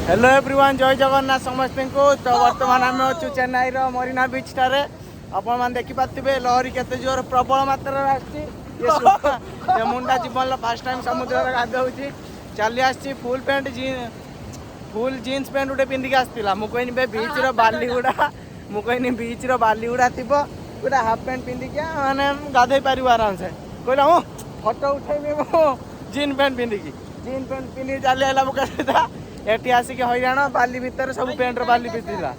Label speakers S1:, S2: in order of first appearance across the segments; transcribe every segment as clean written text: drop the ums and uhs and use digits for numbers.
S1: Hello everyone, जय जगन्नाथ समस्त को। तो वर्तमान आम अच्छु चेन्नई मरीना बीच ठारे। आपण मैंने देखी पारे लहरी केते जोर प्रबल मात्रा आसी मुंडा जीवन फास्ट टाइम समुद्र गाधौची चली आसी full pant full jeans pant गोटे पिंधिक आसला। मुझे बीच बाली गुड़ा मुझे बीच बाली गुड़ा थी गोटे हाफ पैंट पिंधिक मैंने गाधे पार आराम से कहला हूँ फटो उठेबी मु जीन पैंट पिंधिकी जीन पैंट पिंधि चली आला मुझे एटी आसिक हईराण बाली भितर सब पेंटर बाली पिला।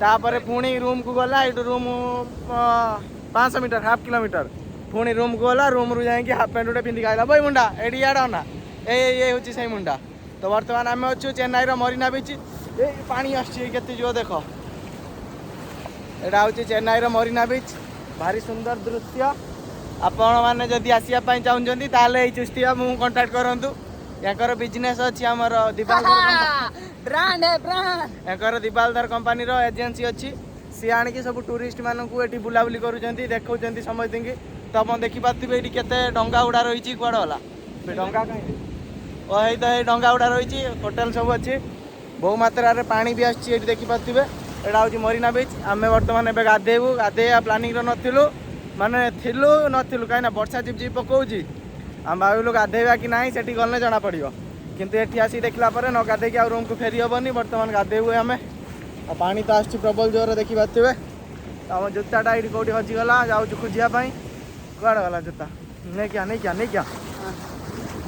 S1: तापर पुणी रूम को गला ये रूम 500 मीटर हाफ किलोमीटर पुणी रूम को गला रूम रू जाकि हाफ पैंट गोटे पिंधिक आइला भाई मुंडा एडी याड ना ये हूँ से मुंडा। तो बर्तमान आम अच्छु चेन्नई मरीना बीच ये पानी आसते जो देख यहाँ हूँ चेन्नई मरीना बीच भारी सुंदर दृश्य। आपण मैंने जदि आसपाई चाहते ताल ये चुष्टिया मुझे कंटाक्ट करूँ। याकर बिजनेस अच्छी आमर दिबालदार दिबालदार कंपनी एजेंसी अच्छी सी आणिकी सब टूरिस्ट मानक ये बुलाबुली करुँच देखा समझ की। तो आप देखिपारे ये केते डंगा गुड़ा रही कौड़ गला डंगा कहीं तो ये डंगा गुड़ा रही होटेल सब अच्छी बहु मात्रा पानी भी आसी देखिपारे। यहाँ हूँ मरीना बीच आम बर्तमान एवं गाधेबू गाधे प्लानिंग नथिलु माने थिलु नथिलु कहीं वर्षा झिप झिप पकाउची आम भाविलु गाधेबा कि ना से गले जना पड़ो किंतु एठी आसी देखला पर न गाधे आ रूम को फेरी हेनी। बर्तमान गाधेबू आम पानी तो आस प्रबल जोर देखिपारे। आम जूताटा ये कौटी हजिगला जाऊँ खोजापी कड़े गला जूता नहीं क्या नहीं क्या नहीं क्या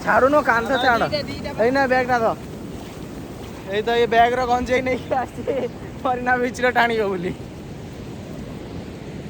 S1: छाड़ू नो कांध छाड़ ना बैग ना तो ये बैग रंजे नहीं आसी मरीना बीच टाणी बोली।